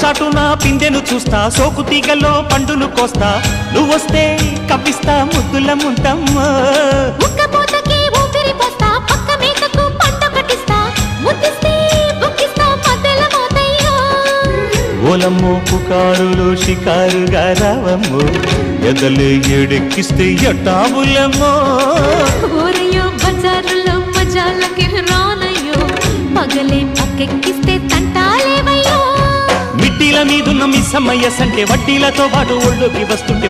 చాటున పిందెను చూస్తా, సోకు తీగలో పండును కోస్తా, నువ్వొస్తే కప్పిస్తా ముద్దుల ముంతమ్మో. ఉక్కపోతకి ఊపిరి పోస్తా, పక్క మేకకు పంట కట్టిస్తా, ముద్దిస్తే బుక్కిస్తా మధ్యల మోతయ్యో. ఓలమ్మో పుకారులు షికారుగా రావమ్మో, ఎదలే ఏడెక్కిస్తే ఎట్టాబులమ్మో. ఊరయ్యో బజారులో మజాలకి రానయ్యో, పగలే పక్కెక్కిస్తే తంటాలేవయ్యో. మిట్టిల మీదున్న మిస్సమ్మయ్య సంటే వడ్డీలతో పాటు ఒళ్ళోకి వస్తుంటే